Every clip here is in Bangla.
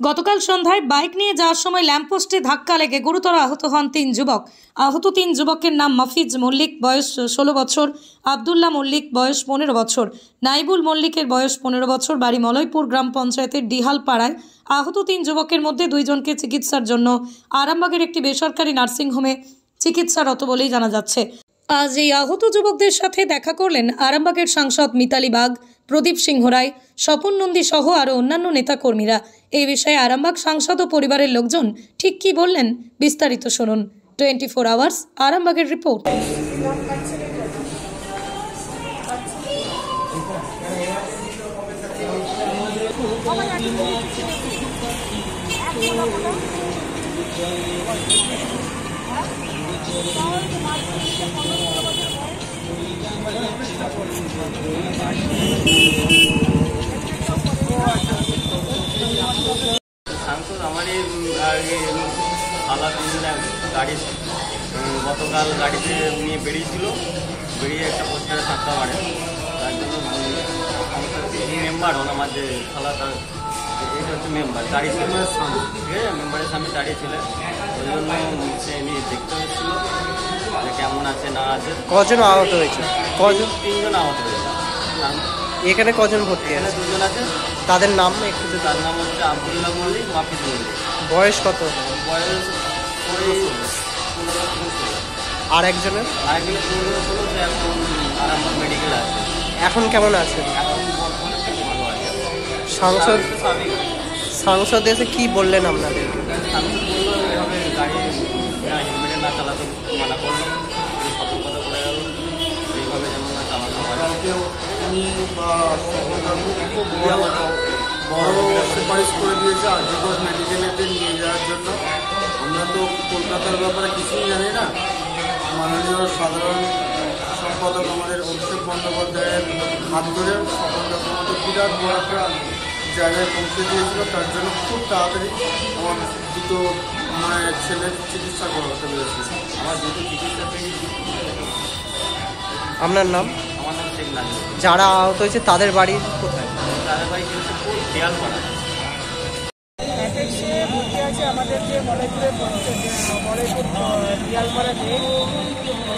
গতকাল সন্ধ্যায় বাইক নিয়ে যাওয়ার সময় ল্যাম্পপোস্টে ধাক্কা লেগে গুরুতর আহত হন 3 যুবক। আহত 3 যুবকের নাম মাফিজ মল্লিক, বয়স 16 বছর, আব্দুল্লাহ মল্লিক, বয়স 15 বছর, নাইবুল মল্লিকের বয়স 15 বছর, বাড়ি মলয়পুর গ্রাম পঞ্চায়েতের ডিহালপাড়ায়। আহত 3 যুবকের মধ্যে 2 জনকে চিকিৎসার জন্য আরামবাগের একটি বেসরকারি নার্সিংহোমে চিকিৎসারত বলেই জানা যাচ্ছে। আজ এই আহত যুবকদের সাথে দেখা করলেন আরামবাগের সাংসদ মিতালি বাগ, প্রদীপ সিংহ রায়, স্বপন নন্দী সহ আরও অন্যান্য নেতাকর্মীরা। এই বিষয়ে আরামবাগ সাংসদ ও পরিবারের লোকজন ঠিক কী বললেন বিস্তারিত শুনুন। 24 আওয়ার্স আরামবাগের রিপোর্ট। সাংসদ আমার গাড়ি গতকাল গাড়িতে নিয়ে বেরিয়েছিল, বেরিয়ে একটা পোস্টারে ধাক্কা মারে। তার জন্য মেম্বার হন আমার যে খালা, তার এটা হচ্ছে মেম্বার গাড়ি ছিল, ঠিক আছে, মেম্বারের সামনে দাঁড়িয়েছিলেন। ওই জন্য সে নিয়ে দেখতে হচ্ছিল যে কেমন আছে না আছে। কজন আহত হয়েছে? কজন? 3 জন আহত হয়েছে। এখানে কজন ভর্তি আছে? 2 জন আছে। তাদের নাম একটু? তার নাম হচ্ছে আব্দুল্লাহ মল্লিক, মাফিজ মল্লিক। বয়স কত? বয়স আর একজনের? এখন আরামবাগ মেডিকেল আছে। এখন কেমন আছে? এখন ভালো আছে। সাংসদ এসে কি বললেন আপনাদেরকে? সাংসদ বললো এভাবে গাড়ি হেলমেটে না চালাতে মানা করলো, সতর্কতা করে গেল এইভাবে যেমন না চালানো হয়। বড় সুপারিশ করে দিয়েছে আরজিকর মেডিকেলেতে নিয়ে যাওয়ার জন্য। আমরা তো কলকাতার ব্যাপারে কিছুই জানি না। মাননীয় সাধারণ সম্পাদক আমাদের অভিষেক বন্দ্যোপাধ্যায়ের হাত ধরে সকল রকম বিরাট বড় একটা জায়গায় পৌঁছে দিয়েছিল। তার জন্য খুব তাড়াতাড়ি আমার দুটো ছেলের চিকিৎসা করাতে পেরেছি। আমার দুটো চিকিৎসা পেয়েছি। আপনার নাম? আমার নাম শেখ নাজিম। যারা আহত হয়েছে তাদের বাড়ি কোথায়? তাদের বাড়ি কিন্তু দেয়ালপাড়া। ভর্তি আছে আমাদের যে মলয়পুর দিয়ালপাড়াতে,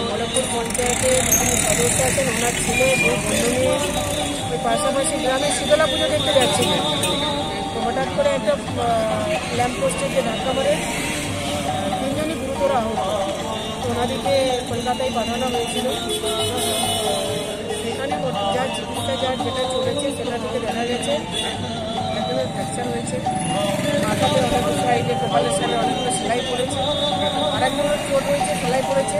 মলয়পুর পঞ্চায়েতে সদস্য আছেন, ওনার ছেলে ওই পাশাপাশি গ্রামে শীতলা পুজো দেখতে যাচ্ছিলেন। তো হঠাৎ করে একটা ল্যাম্পপোস্টে যে ধাক্কা মারে, 3 জনই গুরুতর আহত। তো ওনাদেরকে কলকাতায় পাঠানো হয়েছিল। সেখানে যার চিকিৎসা যেটা চলেছে সেটা থেকে দেখা গেছে একজনের ফ্র্যাকচার হয়েছে, মাথাতে অনেকগুলো সাইডে কপালের সাইডে অনেকগুলো সেলাই পড়েছে, আর একজনের চোট হয়েছে, সেলাই পড়েছে।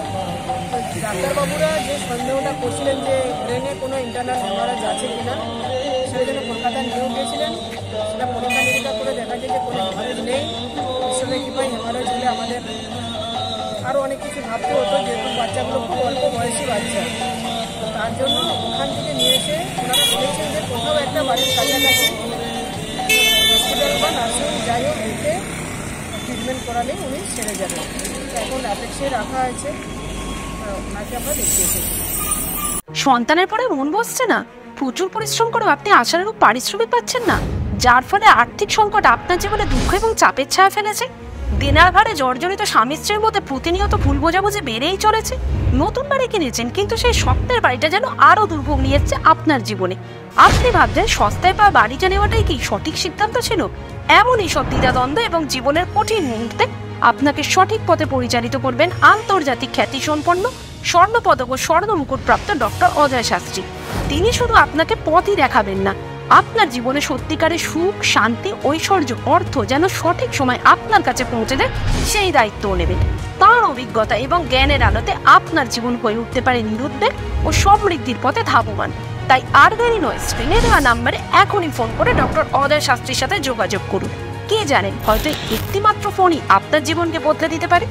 তো ডাক্তারবাবুরা যে সন্দেহটা করছিলেন যে ব্রেনে কোনো ইন্টারনাল হেমারেজ আছে কিনা, সেই জন্য কলকাতায় নিয়েও গিয়েছিলেন। সেটা পরীক্ষা নিরীক্ষা করে দেখা যায় যে কোনো হেমারেজ নেই। ঈশ্বরের কৃপায় হেমারেজ হলে আমাদের আরও অনেক কিছু ভাবতে হতো, যেহেতু বাচ্চাগুলো খুব অল্প বয়সী বাচ্চা। তার জন্য ওখান থেকে নিয়ে এসে ওনারা বলেছেন যে কোথাও একটা বাড়ির কাছাকাছি হসপিটাল বা নার্সিং যাই হোক দেখে ট্রিটমেন্ট করালেই উনি সেরে যাবেন। এখন অ্যাপেক্সে রাখা আছে, ওনাকে আমরা দেখতে এসেছি। সন্তানের পরে মন বসছে না, প্রচুর পরিশ্রম করেও আপনি আশানুরূপ পারিশ্রমিক পাচ্ছেন না, যার ফলে আর্থিক সংকট আপনার জীবনে দুঃখ এবং চাপের ছায়া ফেলেছে। দিনার ভারে জর্জরিত স্বামী স্ত্রীর মধ্যে প্রতিনিয়ত ভুল বোঝাবুঝি বেড়েই চলেছে। নতুন বাড়ি কিনেছেন, কিন্তু সেই স্বপ্নের বাড়িটা যেন আরও দুর্ভোগ নিয়ে এসছে আপনার জীবনে। আপনি ভাবছেন সস্তায় পাওয়া বাড়িটা নেওয়াটাই কি সঠিক সিদ্ধান্ত ছিল? এমনই সব দ্বিধাদ্বন্দ্ব এবং জীবনের কঠিন মুহূর্তে আপনাকে সঠিক পথে পরিচালিত করবেন আন্তর্জাতিক খ্যাতিসম্পন্ন স্বর্ণপদক ও স্বর্ণ মুকুটপ্রাপ্ত ডক্টর অজয় শাস্ত্রী। তিনি শুধু আপনাকে পথই দেখাবেন না, আপনার জীবনে সত্যিকারের সুখ, শান্তি, ঐশ্বর্য, অর্থ যেন সঠিক সময় আপনার কাছে পৌঁছে দেয় সেই দায়িত্বও নেবেন। তাঁর অভিজ্ঞতা এবং জ্ঞানের আলোতে আপনার জীবন হয়ে উঠতে পারে নিরুদ্বেগ ও সমৃদ্ধির পথে ধাবমান। তাই আর দেরি নয়, স্ক্রিনে দেওয়া নাম্বারে এখনই ফোন করে ডক্টর অজয় শাস্ত্রীর সাথে যোগাযোগ করুন। কে জানেন, হয়তো একটিমাত্র ফোনই আপনার জীবনকে বদলে দিতে পারে।